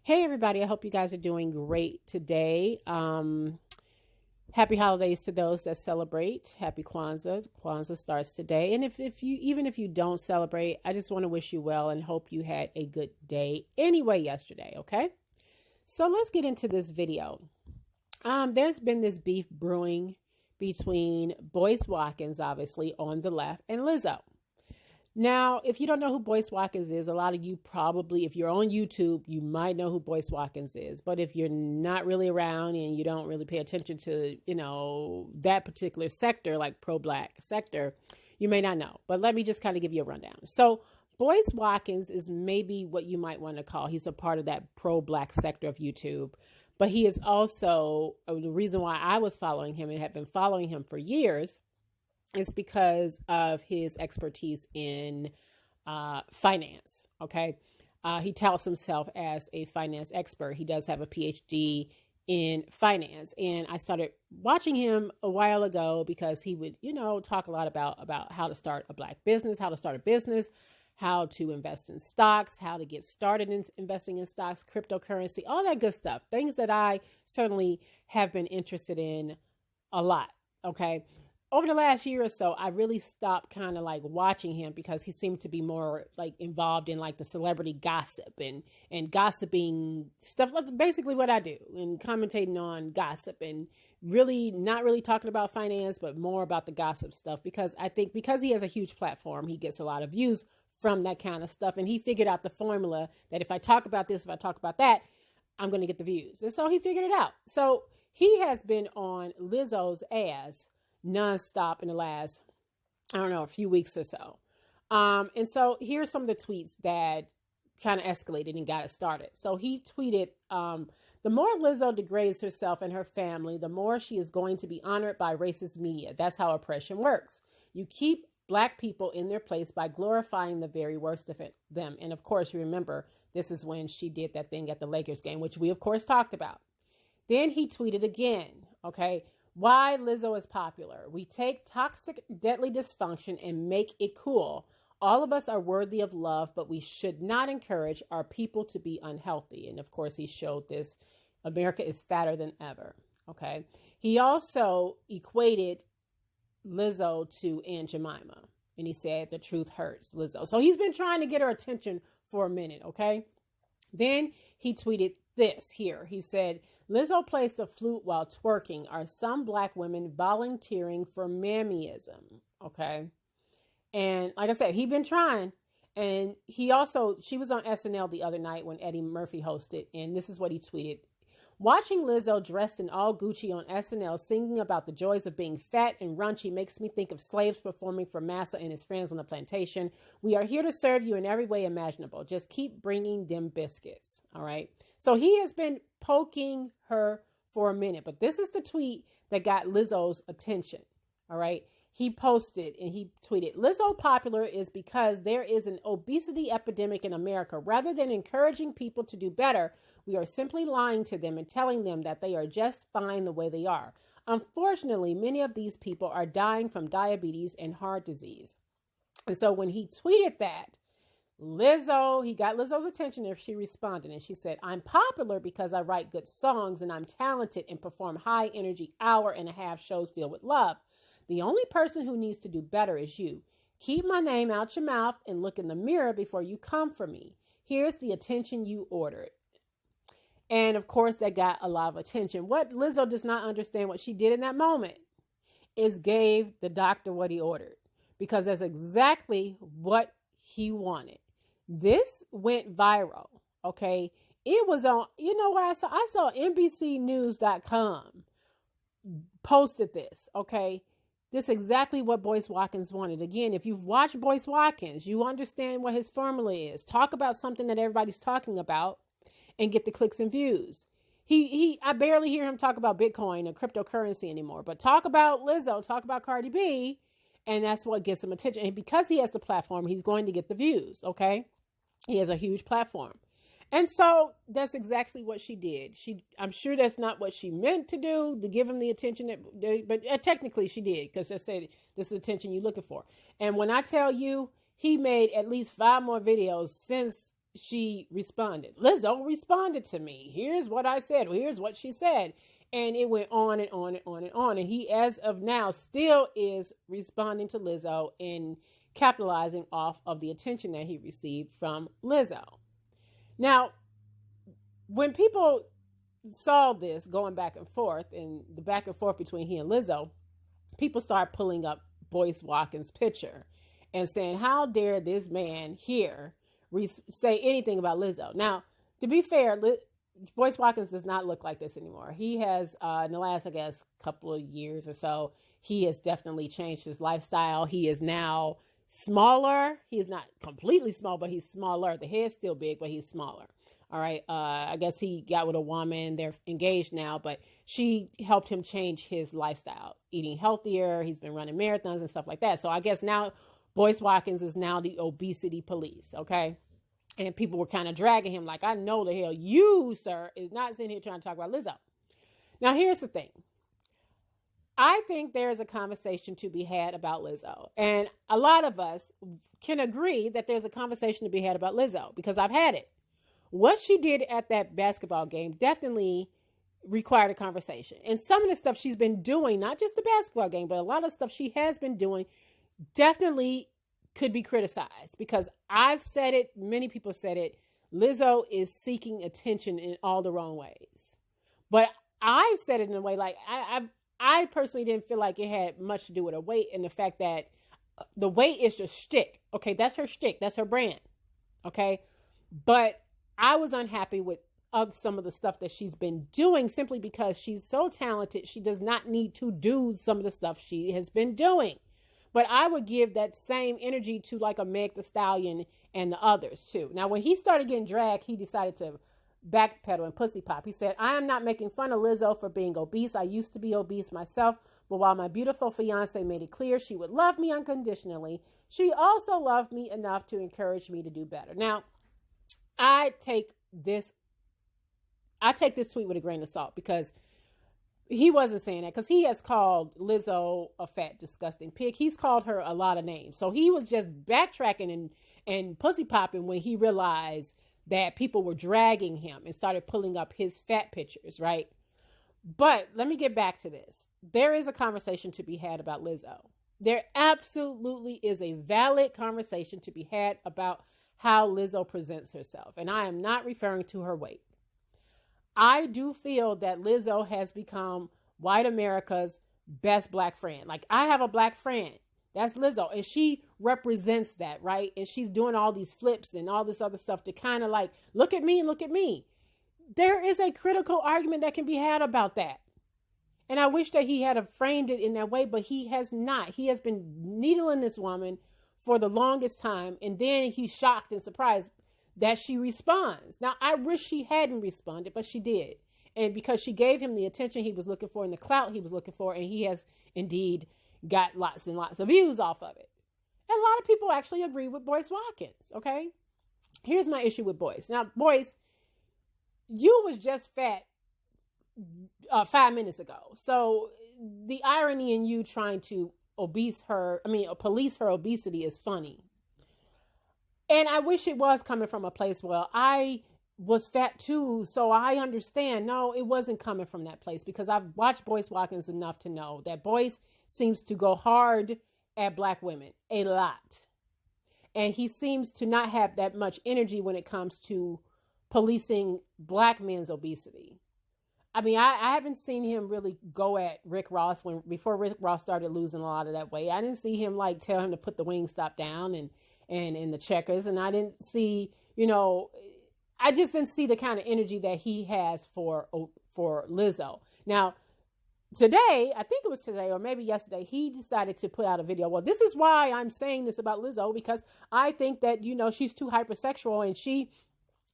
Hey everybody, I hope you guys are doing great today. Happy holidays to those that celebrate. Happy Kwanzaa. Kwanzaa starts today. And if you even if you don't celebrate, I just want to wish you well and hope you had a good day anyway yesterday, okay? So let's get into this video. There's been this beef brewing between Boyce Watkins, obviously, on the left, and Lizzo. Now, if you don't know who Boyce Watkins is, a lot of you probably, if you're on YouTube, you might know who Boyce Watkins is. But if you're not really around and you don't really pay attention to, that particular sector, like pro-Black sector, you may not know. But let me just kind of give you a rundown. So Boyce Watkins is maybe what you might want to call, he's a part of that pro-Black sector of YouTube. But he is also, the reason why I was following him and have been following him for years is because of his expertise in finance, okay? He touts himself as a finance expert. He does have a PhD in finance. And I started watching him a while ago because he would, talk a lot about how to start a Black business, how to start a business, how to invest in stocks, how to get started in investing in stocks, cryptocurrency, all that good stuff. Things that I certainly have been interested in a lot, okay? Over the last year or so, I really stopped kind of like watching him because he seemed to be more like involved in like the celebrity gossip and gossiping stuff. That's basically what I do, and commentating on gossip and really not really talking about finance, but more about the gossip stuff, because I think because he has a huge platform, he gets a lot of views from that kind of stuff. And he figured out the formula that if I talk about this, if I talk about that, I'm going to get the views. And so he figured it out. So he has been on Lizzo's ass nonstop in the last, a few weeks or so. And so here's some of the tweets that kind of escalated and got it started. So he tweeted, the more Lizzo degrades herself and her family, the more she is going to be honored by racist media. That's how oppression works. You keep Black people in their place by glorifying the very worst of them. And of course, you remember, this is when she did that thing at the Lakers game, which we of course talked about. Then he tweeted again, okay? Why Lizzo is popular. We take toxic, deadly dysfunction and make it cool. All of us are worthy of love, but we should not encourage our people to be unhealthy. And of course, he showed this. America is fatter than ever. Okay. He also equated Lizzo to Aunt Jemima. And he said, the truth hurts, Lizzo. So he's been trying to get her attention for a minute. Okay. Then he tweeted this here. He said, Lizzo plays the flute while twerking. Are some Black women volunteering for mammyism? Okay. And like I said, he's been trying. And she was on SNL the other night when Eddie Murphy hosted. And this is what he tweeted. Watching Lizzo dressed in all Gucci on SNL singing about the joys of being fat and raunchy makes me think of slaves performing for Massa and his friends on the plantation. We are here to serve you in every way imaginable. Just keep bringing them biscuits. All right. So he has been poking her for a minute, but this is the tweet that got Lizzo's attention. All right. He posted and he tweeted, Lizzo popular is because there is an obesity epidemic in America. Rather than encouraging people to do better, we are simply lying to them and telling them that they are just fine the way they are. Unfortunately, many of these people are dying from diabetes and heart disease. And so when he tweeted that, he got Lizzo's attention if she responded. And she said, I'm popular because I write good songs and I'm talented and perform high energy hour-and-a-half shows filled with love. The only person who needs to do better is you. Keep my name out your mouth and look in the mirror before you come for me. Here's the attention you ordered. And of course, that got a lot of attention. What Lizzo does not understand, what she did in that moment, is gave the doctor what he ordered, because that's exactly what he wanted. This went viral, okay? It was on, where I saw NBCnews.com posted this, okay? This is exactly what Boyce Watkins wanted. Again, if you've watched Boyce Watkins, you understand what his formula is. Talk about something that everybody's talking about and get the clicks and views. I barely hear him talk about Bitcoin or cryptocurrency anymore, but talk about Lizzo, talk about Cardi B, and that's what gets him attention. And because he has the platform, he's going to get the views, okay? He has a huge platform. And so that's exactly what she did. I'm sure that's not what she meant to do, to give him the attention, but technically she did, because I said, this is the attention you're looking for. And when I tell you, he made at least 5 more videos since she responded. Lizzo responded to me. Here's what I said. Here's what she said. And it went on and on and on and on. And he, as of now, still is responding to Lizzo and capitalizing off of the attention that he received from Lizzo. Now, when people saw this going back and forth, and the back and forth between he and Lizzo, people started pulling up Boyce Watkins' picture and saying, how dare this man here say anything about Lizzo? Now, to be fair, Boyce Watkins does not look like this anymore. He has, in the last, I guess, couple of years or so, he has definitely changed his lifestyle. He is now smaller. He is not completely small, but he's smaller. The head's still big, but he's smaller. All right. I guess he got with a woman. They're engaged now, but she helped him change his lifestyle, eating healthier. He's been running marathons and stuff like that. So I guess now Boyce Watkins is now the obesity police. Okay. And people were kind of dragging him like, I know the hell you, sir, is not sitting here trying to talk about Lizzo. Now, here's the thing. I think there's a conversation to be had about Lizzo. And a lot of us can agree that there's a conversation to be had about Lizzo because I've had it. What she did at that basketball game definitely required a conversation. And some of the stuff she's been doing, not just the basketball game, but a lot of stuff she has been doing definitely could be criticized because I've said it, many people said it, Lizzo is seeking attention in all the wrong ways. But I've said it in a way like I personally didn't feel like it had much to do with her weight and the fact that the weight is just shtick. Okay, that's her shtick. That's her brand. Okay, but I was unhappy with some of the stuff that she's been doing simply because she's so talented. She does not need to do some of the stuff she has been doing. But I would give that same energy to like a Meg Thee Stallion and the others too. Now, when he started getting dragged, he decided to backpedal and pussy pop. He said, I am not making fun of Lizzo for being obese. I used to be obese myself. But while my beautiful fiance made it clear she would love me unconditionally, she also loved me enough to encourage me to do better. Now, I take this tweet with a grain of salt because he wasn't saying that because he has called Lizzo a fat, disgusting pig. He's called her a lot of names. So he was just backtracking and pussy popping when he realized that people were dragging him and started pulling up his fat pictures, right? But let me get back to this. There is a conversation to be had about Lizzo. There absolutely is a valid conversation to be had about how Lizzo presents herself. And I am not referring to her weight. I do feel that Lizzo has become white America's best black friend. Like, I have a black friend. That's Lizzo. And she represents that, right? And she's doing all these flips and all this other stuff to kind of like, look at me, look at me. There is a critical argument that can be had about that. And I wish that he had framed it in that way, but he has not. He has been needling this woman for the longest time. And then he's shocked and surprised that she responds. Now, I wish she hadn't responded, but she did. And because she gave him the attention he was looking for and the clout he was looking for, and he has indeed got lots and lots of views off of it. And a lot of people actually agree with Boyce Watkins, okay? Here's my issue with Boyce. Now, Boyce, you was just fat 5 minutes ago. So the irony in you trying to police her obesity is funny. And I wish it was coming from a place where I was fat too, so I understand. No, it wasn't coming from that place because I've watched Boyce Watkins enough to know that Boyce seems to go hard at black women a lot. And he seems to not have that much energy when it comes to policing black men's obesity. I mean, I haven't seen him really go at Rick Ross before Rick Ross started losing a lot of that weight. I didn't see him like tell him to put the Wingstop down and in the checkers. And I didn't see, I just didn't see the kind of energy that he has for Lizzo. Now, today, I think it was today or maybe yesterday, he decided to put out a video. Well, this is why I'm saying this about Lizzo, because I think that, she's too hypersexual and she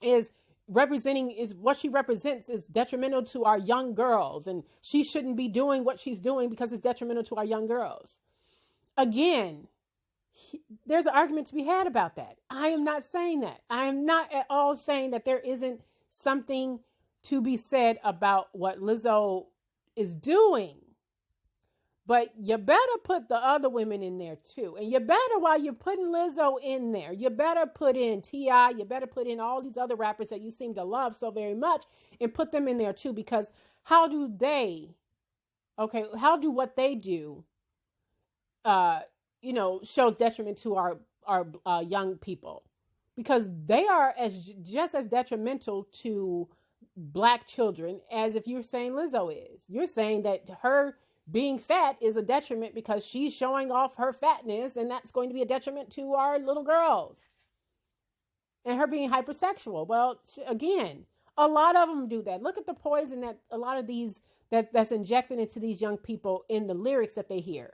is what she represents is detrimental to our young girls. And she shouldn't be doing what she's doing because it's detrimental to our young girls. Again, there's an argument to be had about that. I am not saying that. I am not at all saying that there isn't something to be said about what Lizzo is doing. But you better put the other women in there too. And you better, while you're putting Lizzo in there, you better put in T.I., you better put in all these other rappers that you seem to love so very much and put them in there too. Because how do what they do, shows detriment to our young people? Because they are just as detrimental to Black children as if you're saying Lizzo is. You're saying that her being fat is a detriment because she's showing off her fatness, and that's going to be a detriment to our little girls. And her being hypersexual. Well, again, a lot of them do that. Look at the poison that a lot of these that's injected into these young people in the lyrics that they hear.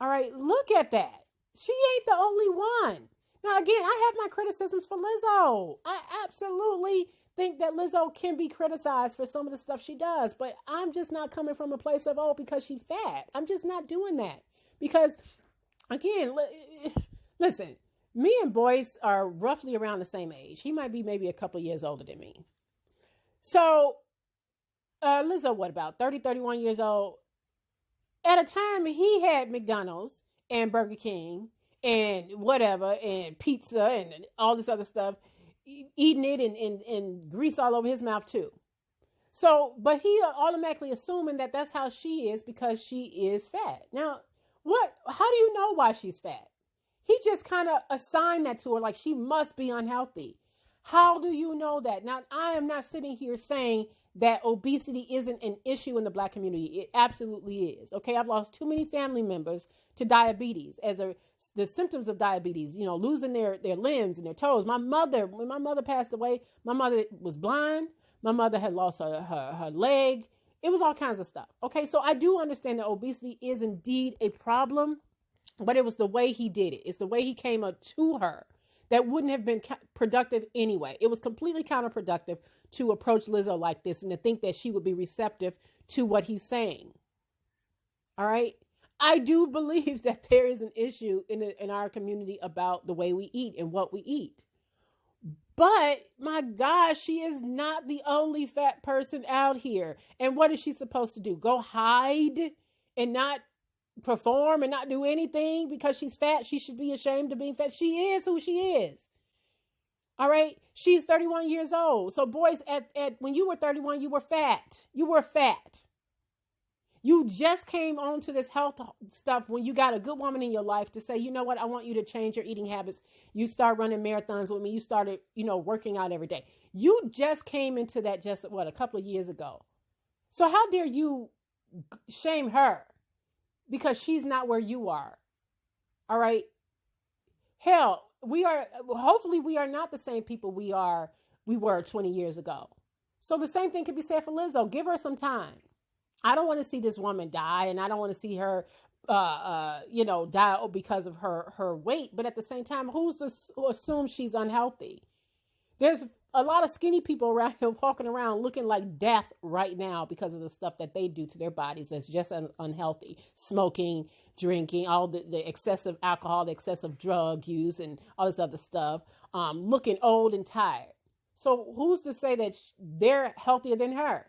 All right, look at that. She ain't the only one. Now, again, I have my criticisms for Lizzo. I absolutely think that Lizzo can be criticized for some of the stuff she does, but I'm just not coming from a place of, because she's fat. I'm just not doing that. Because, again, listen, me and Boyce are roughly around the same age. He might be maybe a couple of years older than me. So, Lizzo, what about 30, 31 years old? At a time, he had McDonald's and Burger King and whatever, and pizza and all this other stuff, eating it and grease all over his mouth too. So, but he automatically assuming that that's how she is because she is fat. Now, how do you know why she's fat? He just kind of assigned that to her, like she must be unhealthy. How do you know that? Now, I am not sitting here saying that obesity isn't an issue in the Black community. It absolutely is. Okay, I've lost too many family members to diabetes the symptoms of diabetes, losing their limbs and their toes. When my mother passed away, my mother was blind. My mother had lost her leg. It was all kinds of stuff. Okay, so I do understand that obesity is indeed a problem, but it was the way he did it. It's the way he came up to her that wouldn't have been productive anyway. It was completely counterproductive to approach Lizzo like this and to think that she would be receptive to what he's saying. All right. I do believe that there is an issue in our community about the way we eat and what we eat. But my gosh, she is not the only fat person out here. And what is she supposed to do? Go hide and not perform and not do anything because she's fat? She should be ashamed of being fat. She is who she is. All right. She's 31 years old. So boys, when you were 31, you were fat. You were fat. You just came on to this health stuff when you got a good woman in your life to say, you know what, I want you to change your eating habits. You start running marathons with me. You started, working out every day. You just came into that a couple of years ago. So how dare you shame her because she's not where you are? All right. Hell, hopefully we are not the same people we were 20 years ago. So the same thing can be said for Lizzo. Give her some time. I don't want to see this woman die, and I don't want to see her, die because of her weight. But at the same time, who's to assume she's unhealthy? There's a lot of skinny people around here walking around looking like death right now because of the stuff that they do to their bodies that's just unhealthy. Smoking, drinking, all the excessive alcohol, the excessive drug use, and all this other stuff. Looking old and tired. So who's to say that they're healthier than her?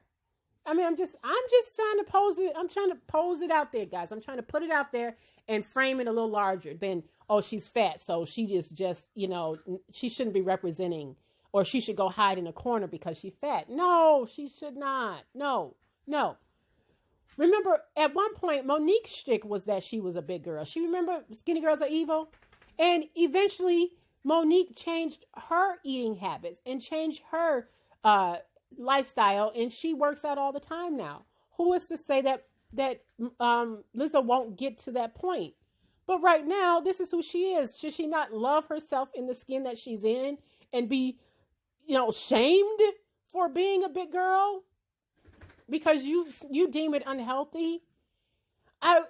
I mean, I'm just trying to pose it. I'm trying to pose it out there, guys. I'm trying to put it out there and frame it a little larger than, she's fat. So she just, she shouldn't be representing, or she should go hide in a corner because she's fat. No, she should not. No. Remember, at one point, Monique's shtick was that she was a big girl. She remember Skinny Girls Are Evil? And eventually, Monique changed her eating habits and changed her, lifestyle, and she works out all the time now. Who is to say that Lizzo won't get to that point? But right now, this is who she is. Should she not love herself in the skin that she's in and be, shamed for being a big girl because you deem it unhealthy?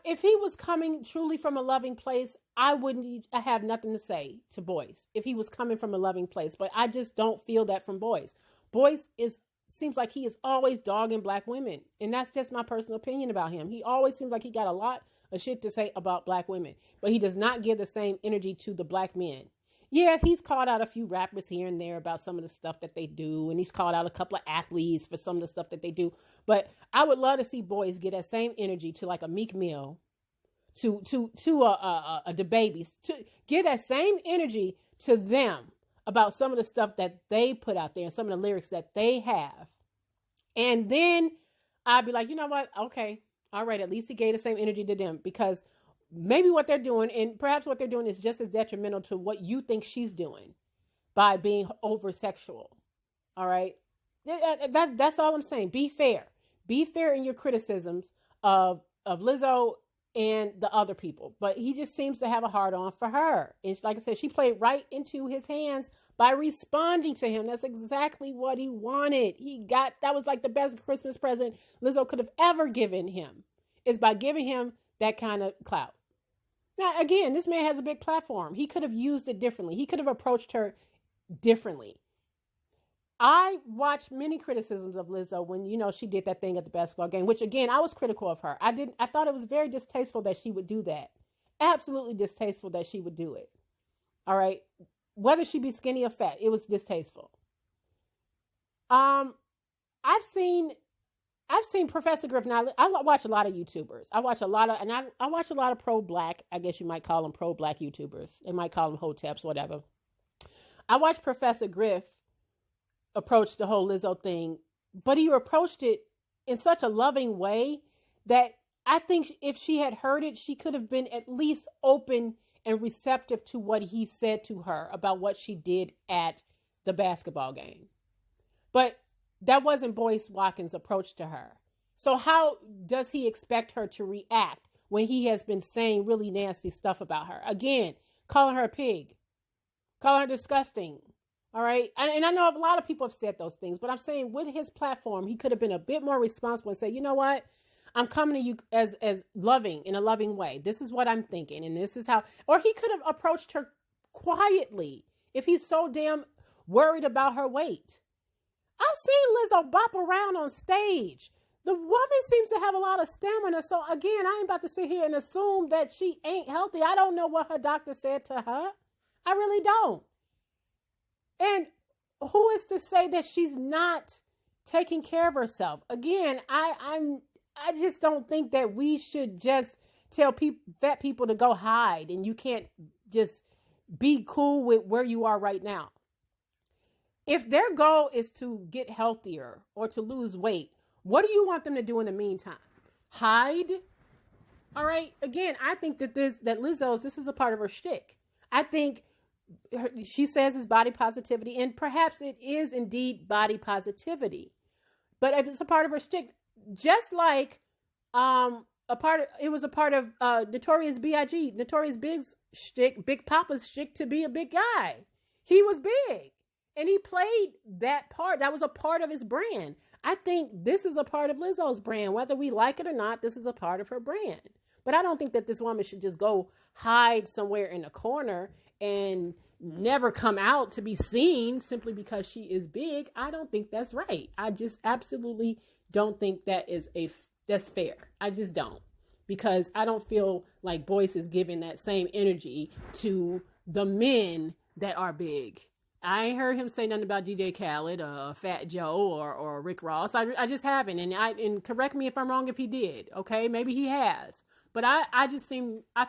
If he was coming truly from a loving place, I have nothing to say to Boyce if he was coming from a loving place. But I just don't feel that from Boyce. Boyce seems like he is always dogging Black women. And that's just my personal opinion about him. He always seems like he got a lot of shit to say about Black women. But he does not give the same energy to the Black men. Yeah, he's called out a few rappers here and there about some of the stuff that they do, and he's called out a couple of athletes for some of the stuff that they do. But I would love to see Boyce get that same energy to like a Meek Mill, to a DaBaby, to give that same energy to them about some of the stuff that they put out there and some of the lyrics that they have. And then I'd be like, you know what? Okay, all right. At least he gave the same energy to them, because maybe what they're doing, and perhaps what they're doing, is just as detrimental to what you think she's doing by being over sexual. All right. That's all I'm saying. Be fair. Be fair in your criticisms of Lizzo and the other people. But he just seems to have a hard on for her. And like I said, she played right into his hands by responding to him. That's exactly what he wanted. That was like the best Christmas present Lizzo could have ever given him, is by giving him that kind of clout. Now, again, this man has a big platform. He could have used it differently. He could have approached her differently. I watched many criticisms of Lizzo when, she did that thing at the basketball game, which, again, I was critical of her. I thought it was very distasteful that she would do that. Absolutely distasteful that she would do it. All right. Whether she be skinny or fat, it was distasteful. I've seen Professor Griff. Now, I watch a lot of YouTubers. I watch a lot of pro-black, I guess you might call them pro-black YouTubers. They might call them hoteps, whatever. I watched Professor Griff approach the whole Lizzo thing, but he approached it in such a loving way that I think if she had heard it, she could have been at least open and receptive to what he said to her about what she did at the basketball game. But that wasn't Boyce Watkins' approach to her. So how does he expect her to react when he has been saying really nasty stuff about her? Again, calling her a pig, calling her disgusting. All right. And I know a lot of people have said those things, but I'm saying with his platform, he could have been a bit more responsible and say, you know what? I'm coming to you as loving, in a loving way. This is what I'm thinking. And this is how, or he could have approached her quietly if he's so damn worried about her weight. I've seen Lizzo bop around on stage. The woman seems to have a lot of stamina. So again, I ain't about to sit here and assume that she ain't healthy. I don't know what her doctor said to her. I really don't. And who is to say that she's not taking care of herself? Again, I just don't think that we should just tell fat people to go hide and you can't just be cool with where you are right now. If their goal is to get healthier or to lose weight, what do you want them to do in the meantime? Hide? All right. Again, I think that Lizzo's, this is a part of her shtick. I think she says it's body positivity, and perhaps it is indeed body positivity, but it's a part of her shtick. Just like it was a part of Notorious B.I.G., Notorious Big's shtick, Big Papa's shtick to be a big guy. He was big, and he played that part. That was a part of his brand. I think this is a part of Lizzo's brand. Whether we like it or not, this is a part of her brand. But I don't think that this woman should just go hide somewhere in a corner and never come out to be seen simply because she is big. I don't think that's right. I just absolutely don't think that's fair. I just don't, because I don't feel like Boyce is giving that same energy to the men that are big. I ain't heard him say nothing about DJ Khaled, Fat Joe, or Rick Ross. I just haven't, and correct me if I'm wrong if he did. Okay, maybe he has, but I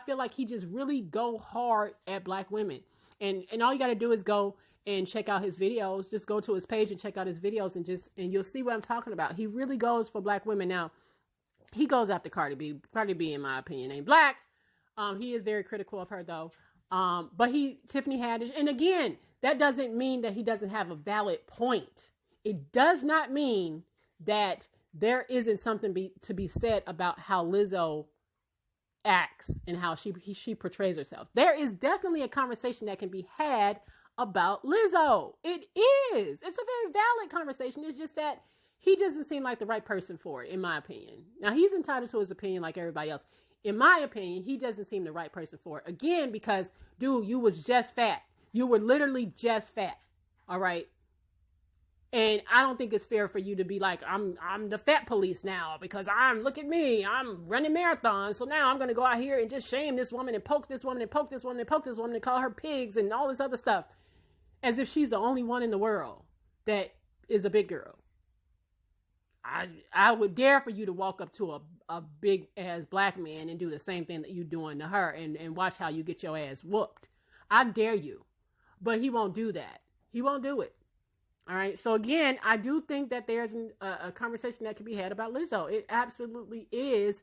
feel like he just really go hard at black women, and all you got to do is go and check out his videos. Just go to his page and check out his videos, and you'll see what I'm talking about. He really goes for black women. Now, he goes after Cardi B. Cardi B, in my opinion, ain't black. He is very critical of her though. But Tiffany Haddish, and again, that doesn't mean that he doesn't have a valid point. It does not mean that there isn't something to be said about how Lizzo acts and how she portrays herself. There is definitely a conversation that can be had about Lizzo. It is. It's a very valid conversation. It's just that he doesn't seem like the right person for it, in my opinion. Now, he's entitled to his opinion like everybody else. In my opinion, he doesn't seem the right person for it. Again, because, dude, you was just fat. You were literally just fat. All right? And I don't think it's fair for you to be like, I'm the fat police now because look at me, I'm running marathons. So now I'm going to go out here and just shame this woman and poke this woman and poke this woman and poke this woman and call her pigs and all this other stuff. As if she's the only one in the world that is a big girl. I would dare for you to walk up to a big ass black man and do the same thing that you're doing to her and watch how you get your ass whooped. I dare you. But he won't do that. He won't do it. All right. So again, I do think that there's a conversation that could be had about Lizzo. It absolutely is.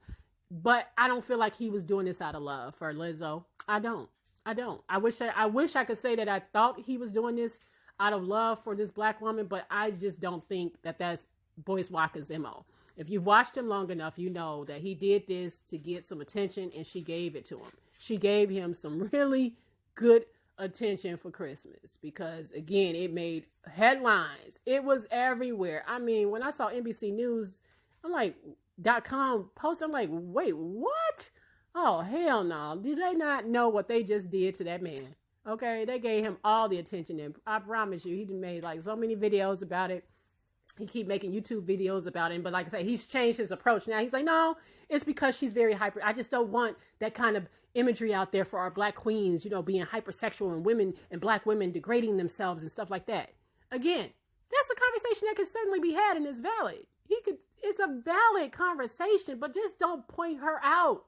But I don't feel like he was doing this out of love for Lizzo. I don't. I wish I could say that I thought he was doing this out of love for this black woman, but I just don't think that that's Boyce Watkins' MO. If you've watched him long enough, you know that he did this to get some attention, and she gave it to him. She gave him some really good attention for Christmas because, again, it made headlines. It was everywhere. I mean, when I saw NBC News, I'm like, .com post, I'm like, wait, what? Oh, hell no. Do they not know what they just did to that man? Okay, they gave him all the attention, and I promise you, he made like so many videos about it. He keep making YouTube videos about it, but like I say, he's changed his approach. Now he's like, no, it's because she's very hyper. I just don't want that kind of imagery out there for our black queens, you know, being hypersexual and women and black women degrading themselves and stuff like that. Again, that's a conversation that can certainly be had and is valid. It's a valid conversation, but just don't point her out.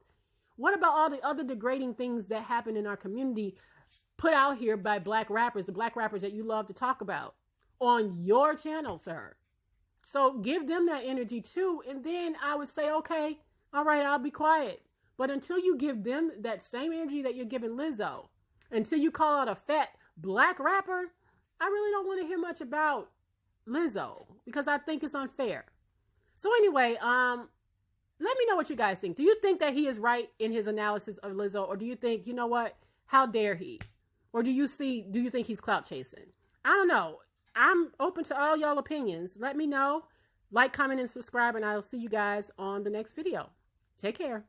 What about all the other degrading things that happen in our community put out here by black rappers, the black rappers that you love to talk about on your channel, sir? So give them that energy too. And then I would say, okay, all right, I'll be quiet. But until you give them that same energy that you're giving Lizzo, until you call out a fat black rapper, I really don't want to hear much about Lizzo because I think it's unfair. So anyway, let me know what you guys think. Do you think that he is right in his analysis of Lizzo? Or do you think, you know what? How dare he? Or do you think he's clout chasing? I don't know. I'm open to all y'all opinions. Let me know. Like, comment, and subscribe, and I'll see you guys on the next video. Take care.